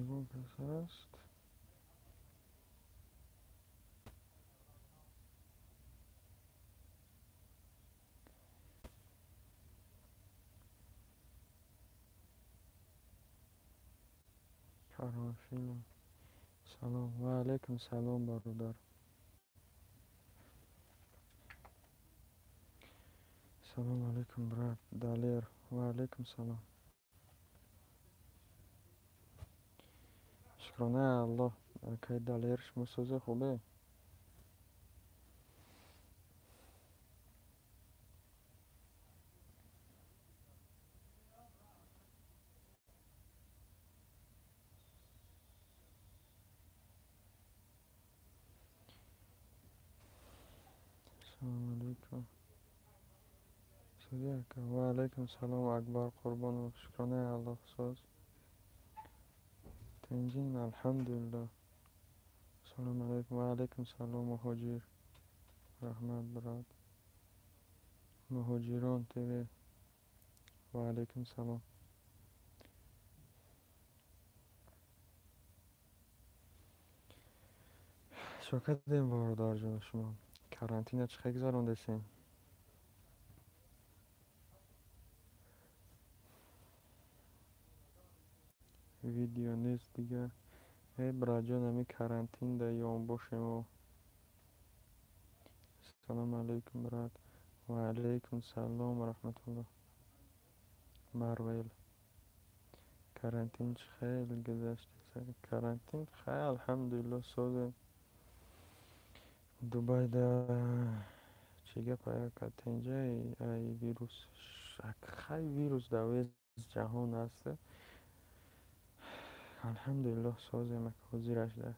یارگون کس است. فراشیم. سلام و علیکم سلام برادر. سلام علیکم برات دالیر. و علیکم سلام. شکرانه الله. که دالیرش مسوزه خوبه. سلام علیکم. سوزه که و علیکم سلام اکبر قربان و شکرانه الله سوز. تنجین الحمدلله. سلام علیکم و علیکم سلام مهاجر. رحمت برات. مهاجران تیوی. و علیکم سلام. شوکت دیم برادر جان شما. کرانتینه چه گذروندین؟ ویدیو نیست دیگه. ای برا جان همی کرانتین ده یون باشیم و سلام علیکم برات. و علیکم سلام و رحمت الله. مرویل. کرانتین چه خیلی گذشت. کرانتین خیلی الحمدلله سوزه. دوبای ده چیگه پایا کت اینجا ای ویروس. خیلی ویروس دویز جهان هسته. الحمدلله سوزه مکه زیرش ده.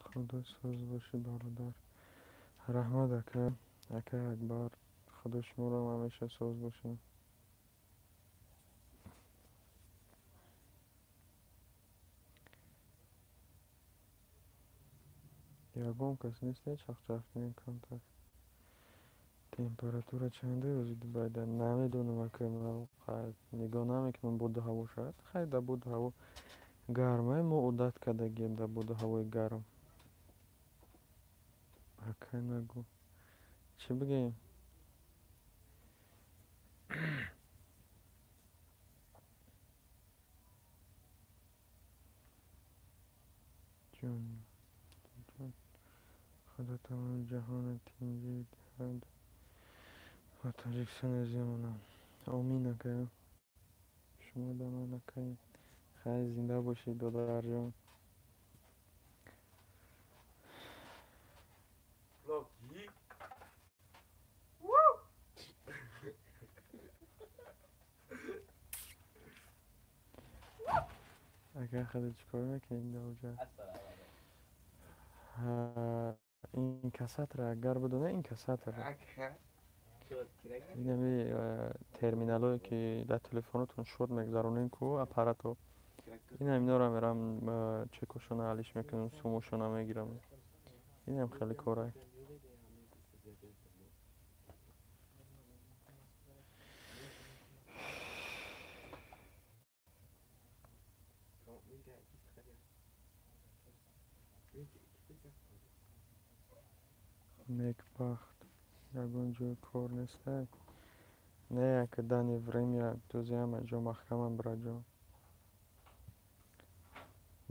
خدا سوز باشی برادر. رحمت اکه اکبر. خدا شما رو هم همیشه سوز باشیم. یارگام کس نیست چخ چخ نمیکنم تا تمپراتور چنده روزی دوباره در نمیدونم که من نگاه نمیکنم بود هوا شاید خیلی در بود هوا گرمه ما عادت کرده گیم در بود هوای گرم اکه نگو چی بگیم جون جون خدا تمام جهان تینجی دهد و تاجیکستان زیمونم آمین اکه شما دمان اکه خیلی زنده باشید دادر جان اگه خیلی چکار میکنیم در اونجا این کسات را اگر بدونه این کسات را این همی ترمینال هایی که در تلفنتون شد مگذارونین کو اپاراتو این هم اینا رو میرم چکشون حلش میکنم سوموشون هم میگیرم این هم خیلی کاره نیک بخت یگون جوی کار نیسته نه که دانی ورمیا دوزی همه جو محکمم برا جو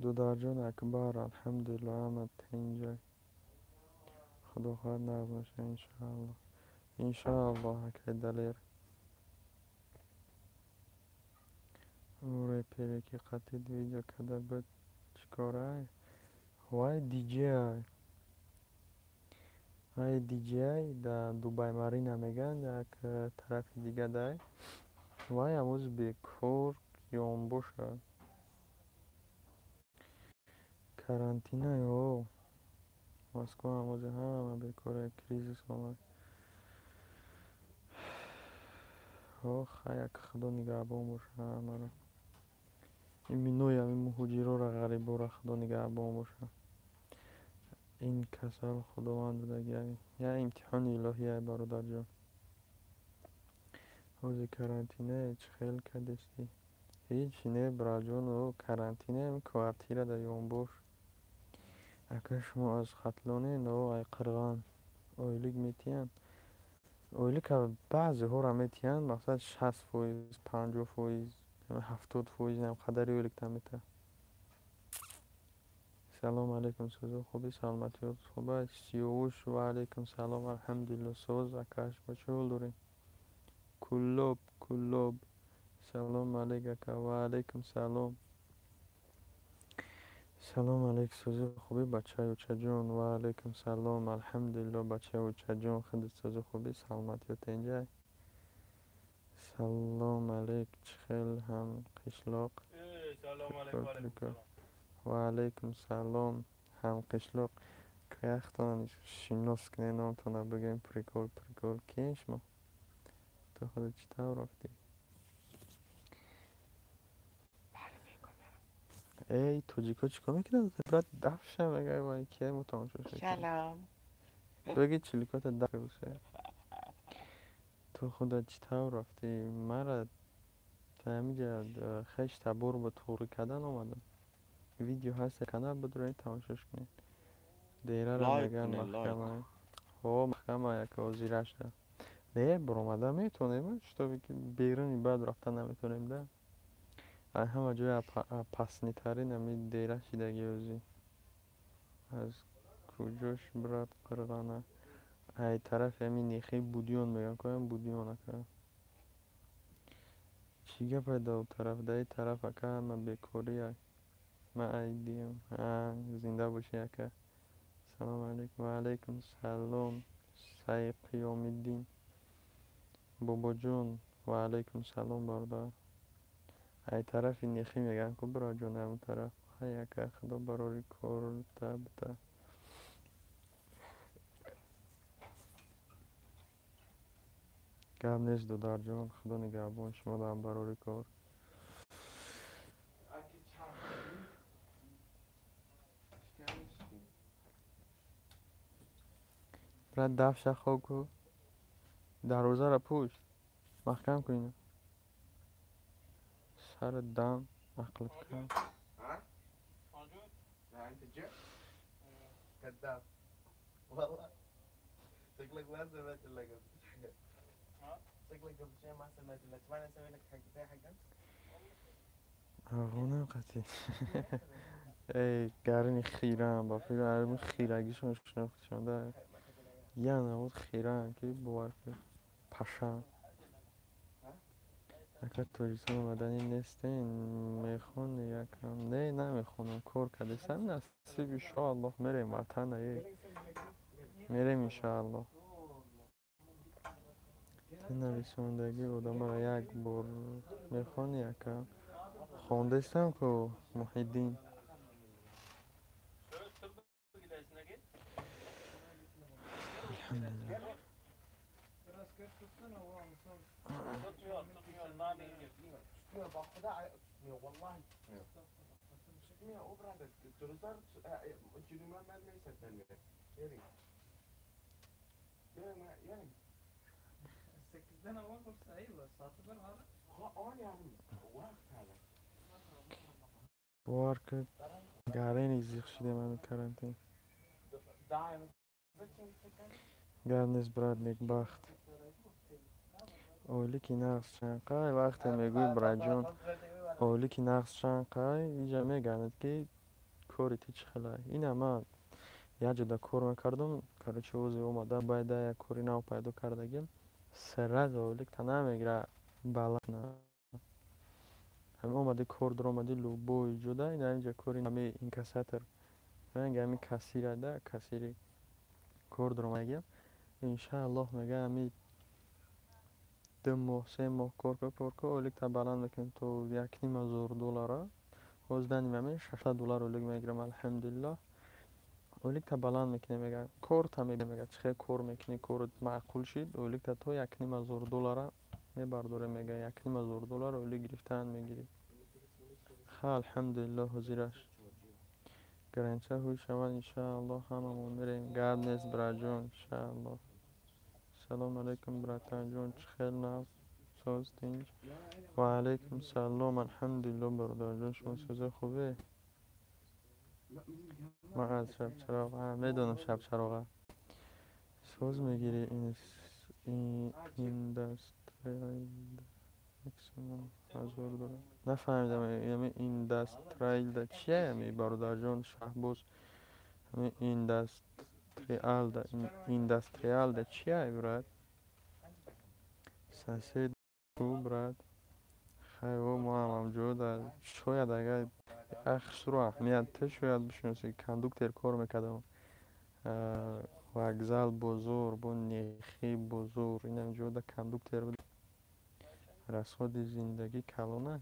دو در جون اکبر الحمدلله همه تینجا خدا خواهد نرمشه انشاءالله انشاءالله که دلیر اوره پیره که قطید ویدیو کده بود چکاره وای دی جی های دی جی در دوبای مارینا میگن یک طرف دیگه دای وای اموز بیکور یون بوشه کرانتینه مسکو هموزه همه بیکوره کریزیس آمد آخ یک خدا نگهبان باشه همه را. این مینوی همین مهاجرا را غریبا را خدا نگهبان باشه. این کسا را خداوند داده یا امتحان الهی ای برادر جان. روز کرانتینه چه خیل کردستی؟ هیچ نه براجون و کرانتینه هم کوارتیره در یون باش. اگر شما از خطلانه نو ای قرغان اویلیگ میتین اویلیگ که بعضی ها را میتین مثلا 60%، 50%، 70% هم قدری اویلیگ تمیته. سلام علیکم سوزو خوبی سلامتی و خوبه سیوش و علیکم سلام الحمدلله سوز اکاش بچه داریم کلوب سلام علیکم و علیکم سلام. سلام علیکم سوزو خوبی بچه و چجون و علیکم سلام الحمدلله بچه و چجون خود سوزو خوبی سلامتی و تنجای. سلام علیکم چخیل هم قشلاق سلام علیکم و علیکم سلام هم قشلاق که اختان شیناس کنه نامتونه بگیم پریکول کیش ما تو خود چطور رفتی؟ ای توجیکا چیکار میکنه؟ برات دفشه بگه وای که متامشو شکل سلام بگی چلیکات دفشه بسه تو خودت چطور رفتی؟ مرا تا همینجا خش تبور با توری کردن آمدم. ویدیو هست کانال بدرونی تماشاش کنید. دیره را لایک میگن کنه لایک محکمه. خب محکمه یک وزیرش ده نه برآمده میتونیم چطور که بیرونی بعد رفتن نمیتونیم ده همه جای پسنی ترین همین دیره شیدگی وزی از کجاش برات قرغانه ای طرف همین نیخی بودیون میگن کنم بودیون اکا چیگه پیدا و طرف ده طرف اکا همه بیکوری های ما ای دیم زنده باشی اکا. سلام علیکم و علیکم سلام سعی قیام الدین بابا جون و علیکم سلام برادر. ای طرف نیخی میگن که برا جون همون طرف های اکا خدا براری کار تا بتا گرم نیست دودار جان خدا نگهبان شما دا هم براری کار. برای دفش خواب کو دروازه را پوش محکم کنین سر دم عقلت کن. انت جاء كذاب والله شكلك ما سمعت الا قبل شكلك قبل شوي ما سمعت الا تبغى اسوي لك حق زي حقك آقونه قطعی ای گرنی خیره هم با فکر علم خیرگیشون شناخته ده یه نمود خیره هم که باور که پشم اگر توریستان مدنی نیستین میخون یکم نه نمیخونم کار کده سن نصیب انشاءالله میریم وطن یک میریم انشاءالله. نویسندگی بودم را یک بار میخوان یکم خواندستم که محیدین الحمدلله والله شكلها اوبرا ترزار جنوما ما ليس تنمية يعني يعني سكتنا وقف ايوه صاحب هذا اه يعني وقت هذا باور کرد گرینی زیخ شده من کرنتین گرنیز براد نیک اولی که نقص شنقای وقتی میگوی برای جون اولی که نقص شنقای اینجا میگند که کوری تیچ خلای این اما یه جدا کور میکردم کارچه اوزی اومده باید یک کوری نو پیدا کردگیم سرد اولی که تنه میگره بلد نه همه اومده کور در اومده لوبوی جدا این اینجا کوری نمی این کساتر من همین کسیره ده کسیری کور در اومده انشاءالله میگه همین 2 ماه 3 ماه کار که اولیک تا بلند میکنم تو $1,500 وزدنی میمه $600 اولیک میگیرم الحمدلله اولیک تا بلند میکنه میگه کار تا میگه چه کار میکنی کارت معقول شید اولیک تا تو $1,500 میبرداره میگه $1,000 اولی گرفتن میگیری. خب الحمدلله حضیرش گرنچه هوی شود انشاءالله هممون میریم. گرد نیست برا جون انشاءالله. سلام علیکم براتان جون چه خیل ناف سوز تینج. و علیکم سلام الحمدلله برادر جون شما سوز خوبه. ما از شب چراغ میدونم شب چراغ سوز میگیری این دست $1,000. نفهمیدم یعنی این دست ترایل چیه یعنی برادر جون شهبوز این دست این دست ریال چیه براد سنسی دو براد خیلی ما هم موجود شاید اگر اخش رو اهمیت شاید بشنوسی کندوکتر کار میکردم وگزل بزرگ با نیخی بزرگ این هم جوده کندوکتر بود رساد زندگی کلانه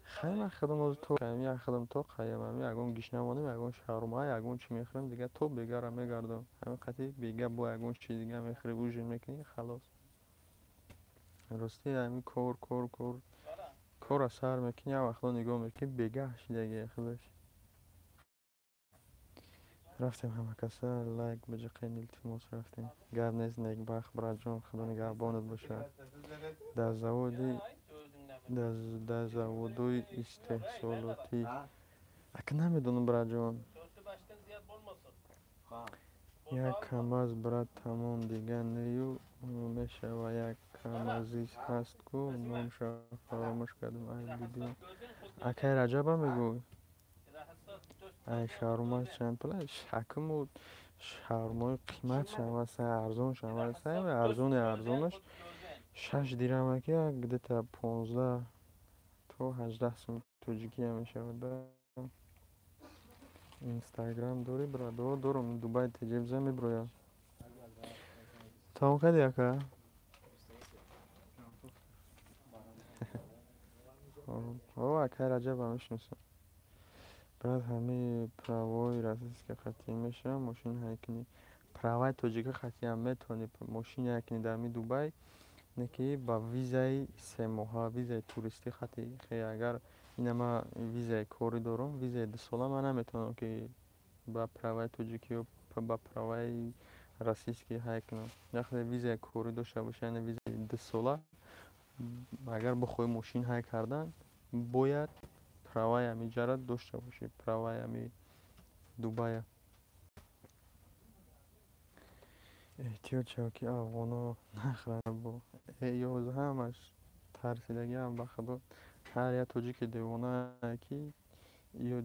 خیلی خدم از تو کمی خدم تو خیلی همی اگون گیش نمانیم اگون شهرمای اگون چی میخرم دیگه تو بگره میگردم همین قطعی بیگه با اگون چی دیگه میخری بوجین میکنی خلاص راستی همی کور سر میکنی یا وقتا نگاه میکنی بگه دیگه خلاص رفتیم همه کسا لایک بجا قین التماس رفتیم گرد نیز نیک بخت برای جان خدا نگهبانت باشه در زودوی استحصالاتی اگه نمیدونم برای جان یک کم از برای تمام دیگه نیو میشه و یک کم عزیز هست کو نامشا فراموش کردم ای بیدیم اکی رجبه میگوی ای شاورما چند پله شکم و شاورمای قیمت شما سه ارزون شما سه ارزونش 6 دیرمکی گده تا 15 تو 18 سوم توجیکی همیشه بده اینستاگرام داری برا دارم دوبای تجیب زمی برویا تا اون کدی اکا او اکای رجب همیشنسم بعد همه پراوای رسیس که خطی میشه ماشین هایکنی پراوای توجیک خطی هم میتونی ماشین هایکنی در می دوبای نکی با ویزای 3 ماه ویزای توریستی خطی خیلی اگر اینما ویزای کوری دارم ویزای 2 ساله من نمیتونم که با پراوای توجیکی و با پراوای رسیسکی هایکنم نخواهی ویزای کوری داشته باشه یعنی ویزای 2 ساله اگر بخوای ماشین های کردن باید پراوای همی جرد داشته باشی پراوای همی دوبای احتیاط چوکی افغانا نخرن با ایاز همش ترسیدگی هم بخدا هر یا توجیک دیوانه کی یا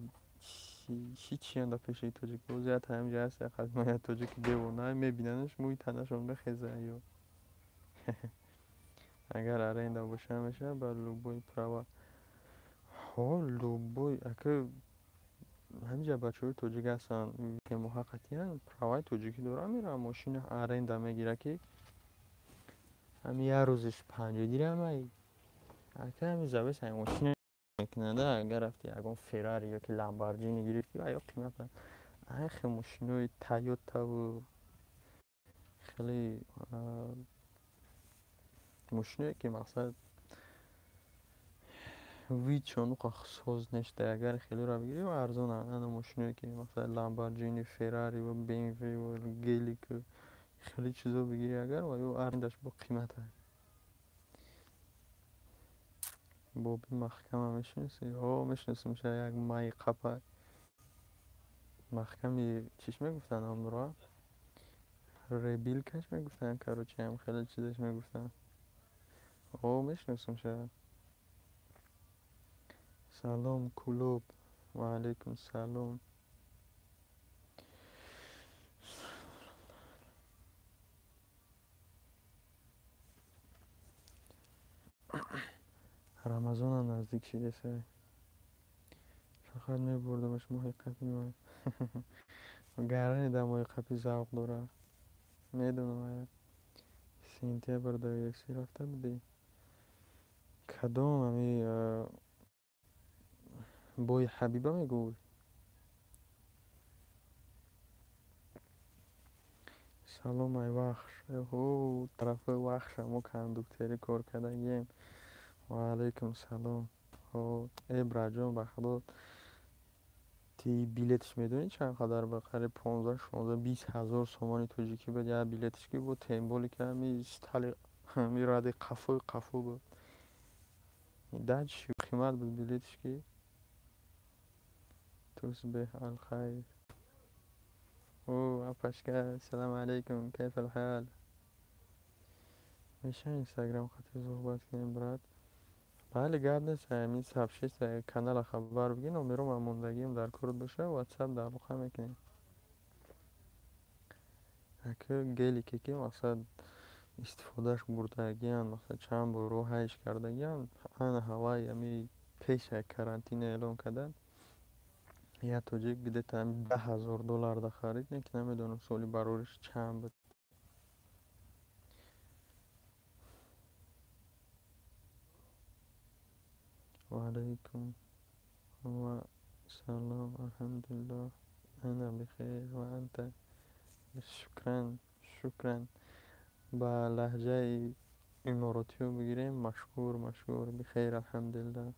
هیچی هم در پیش توجیک وزیت همینجا هست یا خدمه یا توجیک دیوانه میبیننش موی تنشون بخیزه یا اگر اره این دا باشه میشه بر لوبوی پراوای ها لوبوی اکه همینجا بچه های توجیک هستن که محققی هم پراوای توجیکی دارن میرن ماشین اره این دا میگیره که همین یه روزش 5 دیرم ای اکه همین زبه سای ماشین میکننده اگر رفتی اگه فراری یا که لامبورگینی گرفتی و یا قیمت خیلی ماشین های تویوتا و خیلی ماشین که مقصد وی چون سوز نشده اگر خیلی را بگیری و ارزان انا ماشین که مثلا لامبورگینی فراری و BMW و گلی که خیلی چیزا بگیری اگر و یا ارزندش با قیمت بابی محکمه میشنسی میشنسی میشه یک مای قپه محکمی چیش میگفتن هم را ریبیل کش میگفتن کاروچی هم خیلی چیزش میگفتن میشناسم شاید سلام کلوب و علیکم سلام رمضان هم نزدیک شده سه فقط میبردمش ماهی قپی من گرنی در ماهی قپی زوق داره میدونم سینتیه برده یکسی رفته بودی کدام همی بوی حبیبه میگوی салом ай вахш. Тарафи вахша мо кондуктери кор кардагием. Ва алайкум салом. браҷон ба худо ти билетиш медонӣ чанд қадар ба қариб 15 16 20 ҳазор сомони тоҷикӣ буд як билетиш ки буд темболи ки ҳами стали ҳами ради қафу буд даҷ қимат буд билетиш ки тусбеҳ алхайр. апашка салом алейкум кайфал ҳал. меша инстаграм хати суҳбат кунем брат. бале гап нест ҳамин сабшист канала хабар бигӣ номеро мондагием дар кор боша ватсап дар алоқа мекунем. ака гели ки мақсад истифодаш бурдагиян мақсад чанд бор роҳ ҳайш кардагиян ана ҳавай ами пеша карантина эълон кардан як тоҷик где-то $10,000 харид не ки намедонам соли барориш чанд буд. ва алайкум ва салом алҳамдулиллоҳ ана бихайр ва анта. шукран ба лаҳҷаи иморотиё бигирем. машкур бихайр алҳамдулиллоҳ.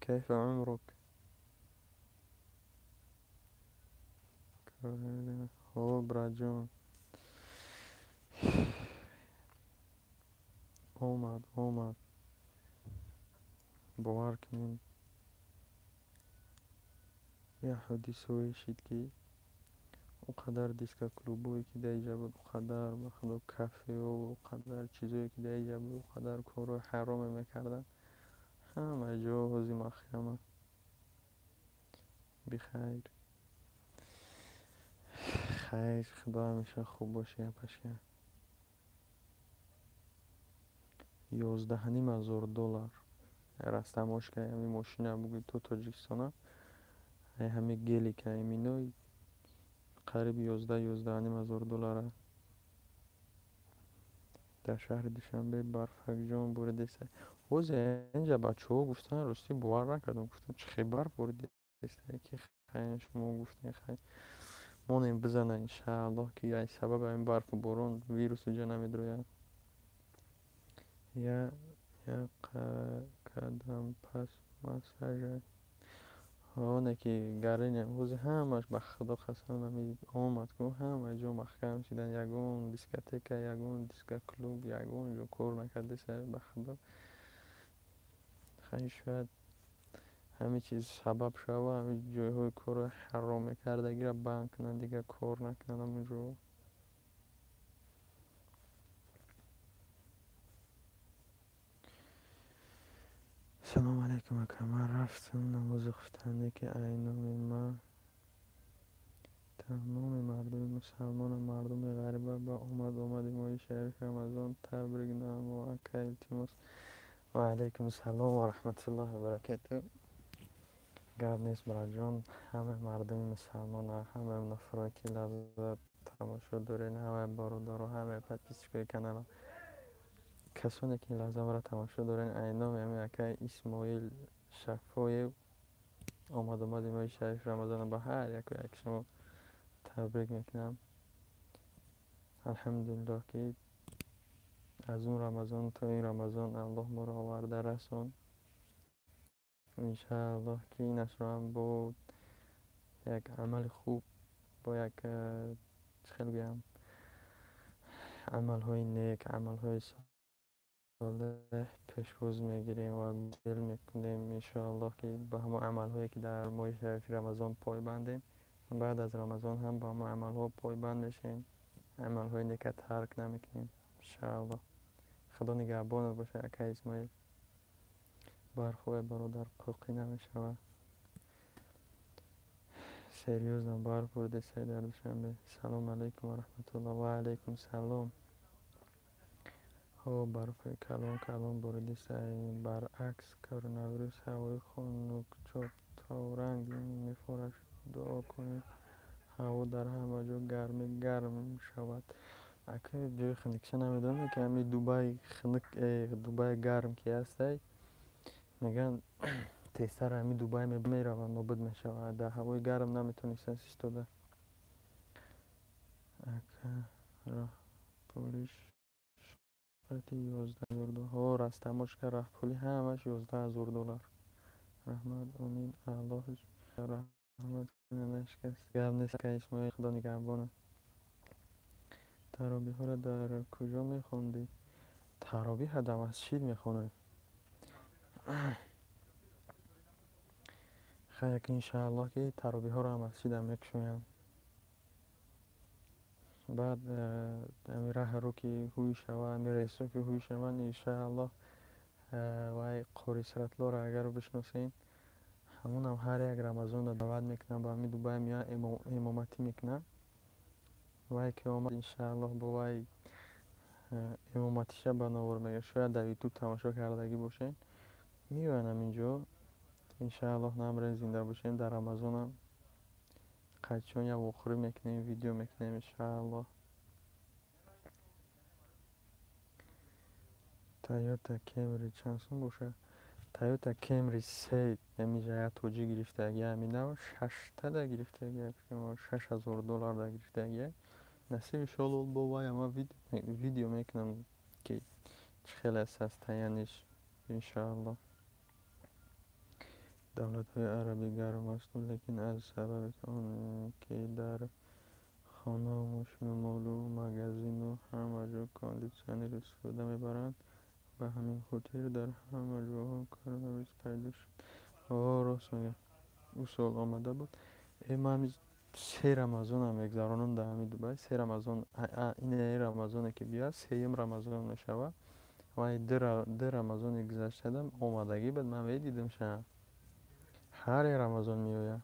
кайфа умрук. браҷон омад бовар кунем як ҳодисае шид ки он қадар дискоклубое ки дар инҷа буд, он қадар ба худо кафеҳо, он қадар чизое ки дар инҷа буд, он қадар корҳои ҳароме мекарданд, ҳама ҷо ҳози маҳкама. бихайр хайр, худо ҳамеша хуб боши. апашка $11,500 растамошка ҳами мошина буги то тоҷикистона ҳами гелика минои қариб $11,500 дар шаҳри душанбе барфакҷон буридеста. ҳозе инҷа бачаҳо гуфтан рости бовар накардам, гуфтам чихе барф буридеста ки хайн шумо гуфтен хайн монем бизана иншааллоҳ ки ай сабаби ҳамин барфу борон вирус иҷо намедрояд. як қадам пас масажа оне ки гарине ҳози ҳамаш ба худо қасам ами омад ку ҳама ҷо маҳкам шидан, ягон дискотека, ягон дискоклуб, ягон ҷо кор накардеса ба худо. хай шояд ҳами чиз сабаб шава ҳами ҷойҳои кори ҳаром мекардагиро банд кунанд, дигар кор накунанд ҳамонҷо. салом алейкум ака, ман рафтам намози хуфтанде ки айноми ман тамоми мардуми мусалмону мардуми ғариба ба омади моҳи шарифи рамазон табрик намо ака илтимос. ва алейкум салом ва раҳматуллоҳи ва баракату. гап нест браҷон, ҳама мардуми мусалмон, ҳама нафаро ки лаззат тамошо дорен, ҳама бародаро, ҳама подписчикои канала, касоне ки лаззавро тамошо дорен, айноми ами акай исмоил шафоев омади моҳи шарифи рамазон ба ҳар яку як шумо табрик мекунам. алҳамдулиллоҳ ки аз он рамазон то ин рамазон аллоҳ моро оварда расон. иншааллоҳ ки инашро ҳам бо як амали хуб, бо як чӣ гӯям амалҳои нек, амалҳои солеҳ пешвоз мегирем ва дил мекунем иншоаллоҳ ки ба ҳамон амалҳое ки дар моҳи шарифи рамазон пойбандем, баъд аз рамазон ҳам ба ҳамон амалҳо пойбанд мешавем, амалҳои нека тарк намекунем иншааллоҳ. худо нигаҳбонат боша ака исмоил. барфҳои бародар қуқӣ намешавад. серьёзно барф бурдеста дар душанбе. салом алейкум ва раҳматуллоҳ. ва алейкум салом. барфи калон буридеста. баръакс коронавирус ҳавои хунукчоторанг мефурашад. дуо кунед ҳаво дар ҳама ҷо гарм шавад. ака ҷои хунукша намедонам ки ҳами дубай гарм ки ҳастай میگن تستر همین دوبای میره و نابود میشه و در هوای گرم نمیتونستن ایستاده. اکا راه پولیش قطعی 11,000 دلار رستماش که راه پولی همش 11,000 دلار. رحمت امین اللهش رحمت کنه نشکست گرم نیست که اسمای خدا نگهبانه. ترابی ها را در کجا میخوندی؟ ترابی ها در مسجد میخونه. خیلی که انشاءالله که ترابی ها را مسجد هم میکشویم. بعد امی راه رو که هوی شوه امی رئیس رو که هوی شوه انشاءالله وای قوری سرطلا را اگر رو بشناسین همون هم هر یک رمضان را دعوت میکنم با امی دوبای میان امامتی میکنم. وای که آمد انشاءالله با وای امامتیش بناور میگه شاید در یوتیوب تماشا کردگی باشین میوانم اینجا انشاءالله نمره زنده باشین در رمضان هم قچون یا وخوری میکنیم ویدیو میکنیم انشاءالله. تویوتا کمری چند سون باشه؟ تویوتا کمری 3 میشه توجی گرفتگی همین نو 6 تا در گرفتگی 6,000 دلار در گرفتگی نصیب شلول با وای اما ویدیو میکنم که خیلی اساس تایانش انشاءالله. دولت های عربی گرم است لیکن از سبب آن که در خانه و ماشین و مال و مگزین و همه جا کاندیسیونر استفاده میبرند و همین خاطر در همه جاها کرونا پیدا شد. راست میگه اصول آمده بود. من 3 رمضان هم میگذرانم در همین دوبای. 3 رمضان این رمضانه که بیاد 3 رمضان میشود و 2 رمضان گذشته دم آمادگی بود من دیدم شما هر رمضان میآید.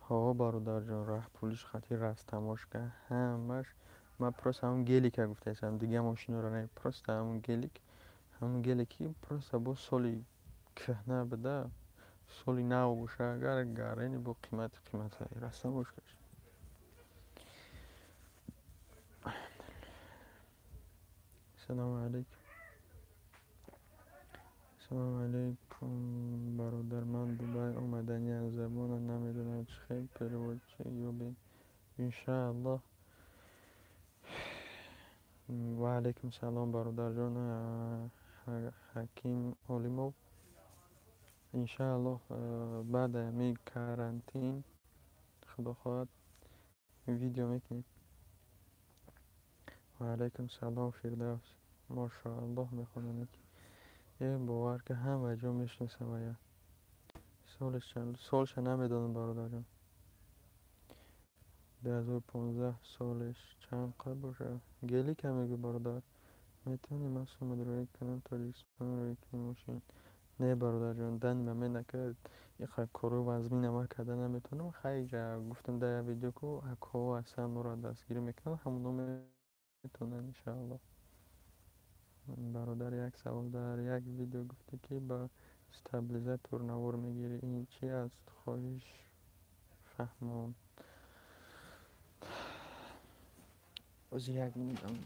ها برادر جان راه پولیش خطی رست تماش که همش من پرست همون گلی که گفته ایسم دیگه ماشین رو نه پرست همون گلیکی پرست با سالی کهنه بده سالی نو باشه اگر گرینی با قیمت رست تماش کش. سلام علیکم. سلام علیکم برادر من دوبای آمدنی از زبان نمیدونم چه خیلی پرود چه یوبی انشاءالله. و علیکم سلام برادر جان حکیم علیمو انشاءالله بعد می کارانتین خدا خواهد ویدیو میکنیم. و علیکم سلام فردوس ماشاءالله میخونم یه باور که همه جا میشناسم یا سالش چند سالش نمیدونم برادر جان 2015 سالش چند قد باشه گلی که میگه برادر میتونی مسئول مدرک کنم تا ریسمان روی که ماشین نه برادر جان دن من نکرد یه خیلی کارو وزمین ما کردن نمیتونم خیلی جا گفتم در ویدیو که اکو اصلا مرا دستگیری میکنم همونو میتونم انشاءالله. برادر یک سوال در یک ویدیو گفته که با استابلیزاتور نوار میگیری این چی است خواهش فهمون از یک میدم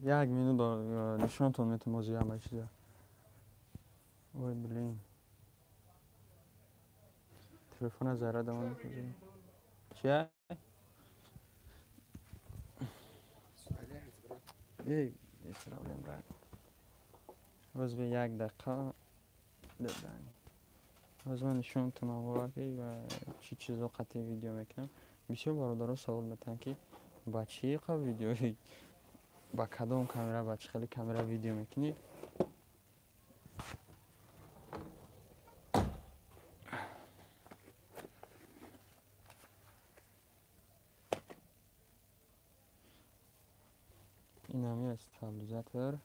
یک مینو نشونتون میتونم موضوع همه چیزه وای بلین تلفن از زره دوان کنیم چیه؟ ای اسرائیل رد روز به 1 دقیقه دادن روز من نشونتون آوردی و چی چیزا قطعی ویدیو میکنم. بسیار برادرها سوال میتن که با چی قبل ویدیو با کدام کامera با چه خیلی کامera ویدیو میکنی؟ این همی استابلیزاتور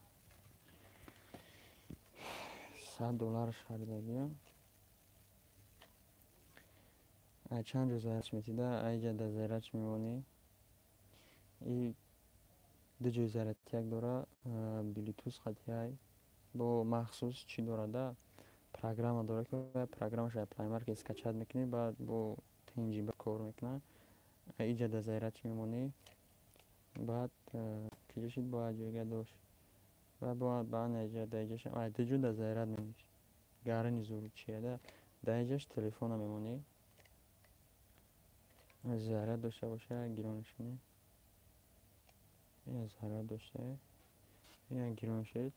$100 خریدگیم چند روز زیرش میتیده ایجا در زیرش میمونی این دو جای زرتیک داره، بلوتوث خطی با مخصوص چی داره ده پروگرام داره که پروگرامش اپلای مارک اسکچت میکنی بعد با تنجیبه کار میکنه ایجا ده زیرت میمونی بعد کلیشید با جایگه داشت و با آن ایجا ده ایجاش دو جو ده زیرت میمیش گرنی زور چیه ده ایجاش تلفن میمونی زیرت داشته باشه گیرانش نی این زیرت داشته این گیران شد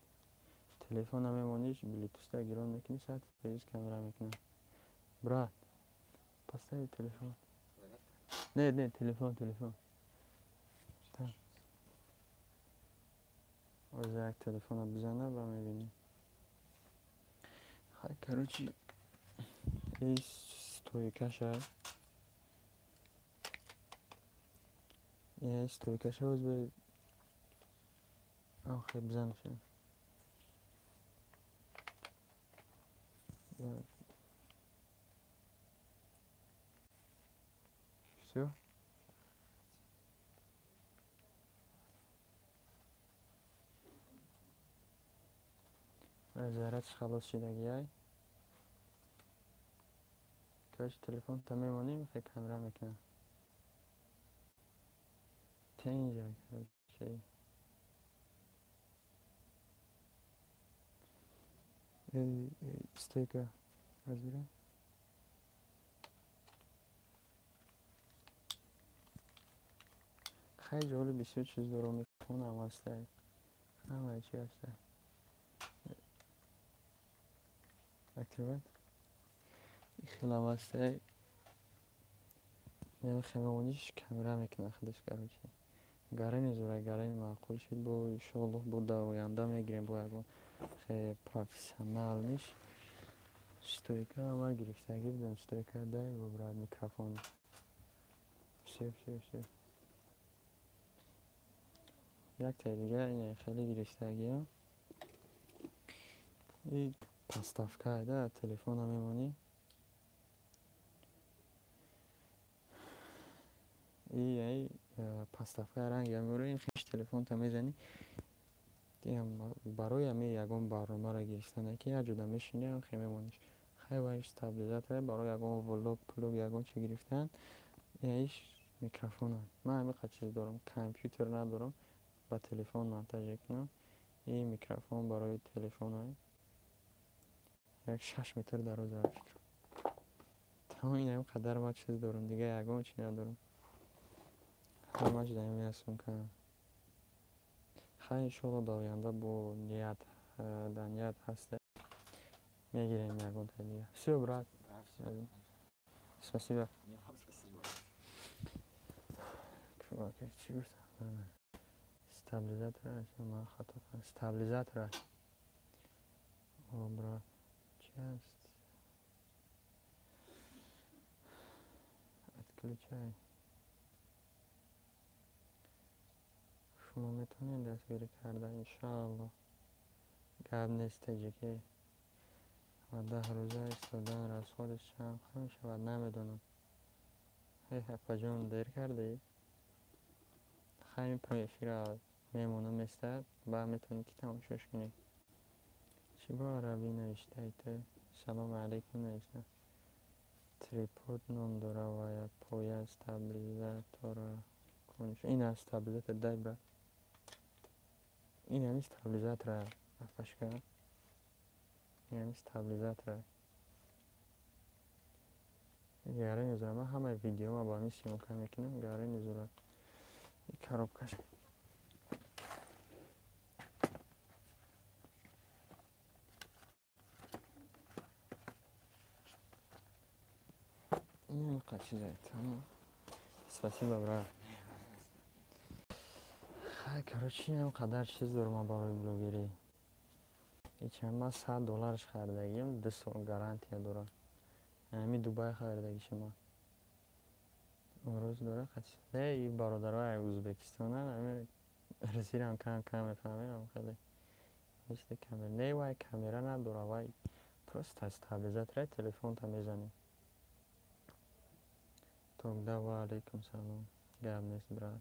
تلفن هم میمونیش بلوتوث ده گیران میکنی ساعت فریز کامرا میکنه برات پس تلفن نه تلفن از یک تلفن رو بزنه و میبینی خیلی کروچی این ستویکش هست این ستویکش هست به آخه بزن شد все زهرتش خلاص شدگی های کاش تلفن تا میمونیم خیلی کمره میکنه تا اینجا کروچی ستویکه از بیرون خیلی جالب بسیار چیز دارم میکنم هسته همه چی هسته اکتیوات خیلی هم هسته یعنی خیمونیش کمره میکنه خودش کروچی گرین زوره گرین معقول شد با انشاءالله با در آینده میگیریم با اگه خیلی پروفیسیونال نیست ستویکه همه گرفتگی بدم ستویکه ده و برای میکروفون بسیار یک تا دیگه این خیلی گرفتگی ها این پستافکه ده تلفن هم میمونی این پستافکه رنگ هم میره این خیش تلفن تا میزنی برای همه یکم برنامه را گرفتن که یک جدا میشینی هم خیلی میمونیش خیلی باید تبلیغات برای یکم ولوگ پلوگ یکم چی گرفتن ایش میکروفون هم من همه قد چیز دارم کامپیوتر ندارم با تلفن منتج کنم این میکروفون برای تلفن های یک 6 متر دراز است تمام این هم قدر ما چیز دارم دیگه یکم چی ندارم همش دایمی هستم که خیلی شغل در آینده با نیت در نیت هسته میگیریم یکم تا دیگه все брат спасибо چی گفتم استابلیزاتور هست من خطا کنم استابلیزاتور هست او برات چی هست اتکلیچه شما میتونید دستگیری کرده انشاءالله گب نیست که و 10 روزه ایستادن را از خودش چند خواهیم شود نمیدونم هفته جون دیر کرده ای خیلی پرویفی را میمونه میستد و میتونی که تماشاش کنی چی با عربی نوشته ایته سلام علیکم نوشته تریپود نام داره و یک پایه استابلیزاتور کنش این استابلیزاتور دای برا این همی استابلیزاتور افش کرد این همی استابلیزاتور گره نزوره من همه ویدیو ما با همی سیمون میکنم گره نزوره این کارابکش این هم قد چیزه تمام спасибо брат короче هم قدر چیز دارم برای بلوگری چند من $100 خریدگیم 2 سال گارانتی داره همین دوبای خریدگی شما امروز داره قد نه این برادرای ازبکستان همین رسید هم کم میفهمیم خیلی مثل کامera نه وای کامera نداره وای پروست استابلیزاتور تلفن تا میزنی توگده و علیکم سلام گب نیست برات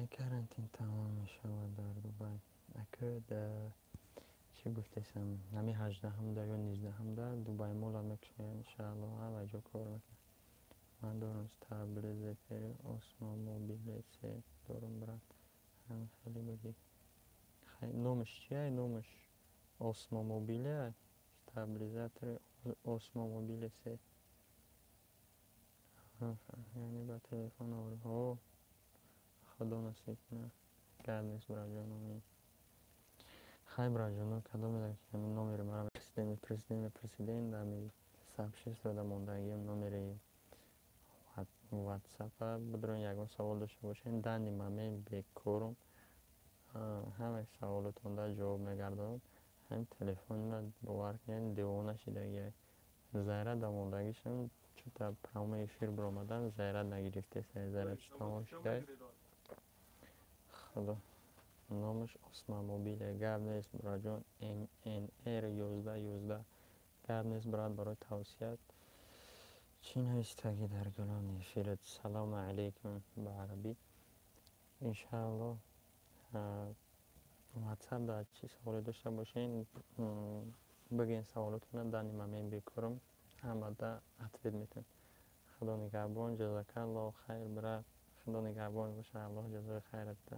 карантин тамом мешавад дар Дубай? Ака чӣ гуфтесам, ҳами 18-ҳамда ё 19-ҳамда Дубай мола мекушоям иншаалло ҳаваҷо кор мекунам. Ман дорам стабилизатори осмомобилесе дорам брат. Ҳам хеле бадӣ. Номаш чия? Номаш осмомобиле? Стабилизатори осмомобилесе. Яъне ба телефон овард. Худо насиб кунад. Гап нест браҷон. Хай браҷон, кадомеда ки ҳамин номери мара мепресидем дами сообществия дода мондагиам номери ватсапа будурон ягон савол дошта бошем дани мамем бекорум ҳамаи саволотонда ҷавоб мегардонам. ҳамин телефонра бовар кунед девона шидагия заряд дамондагишам чута прямой эфир биромадан заряд нагирифтеса заряд тамом шуда худо. Номаш осмомобиле. Гап нест браҷон. МНР 1111. Гап нест брат барои тавсият. چی نوشتگی در گلان افیرت؟ سلام علیکم به عربی. انشاءالله واتساپ در چی سوالی داشته باشین بگین سوالاتون دانی من بکرم همه دا اتوید میتون. خدا نگهبان. جزاک الله خیر برات. خدا نگهبان باشه. الله جزای خیرت ده.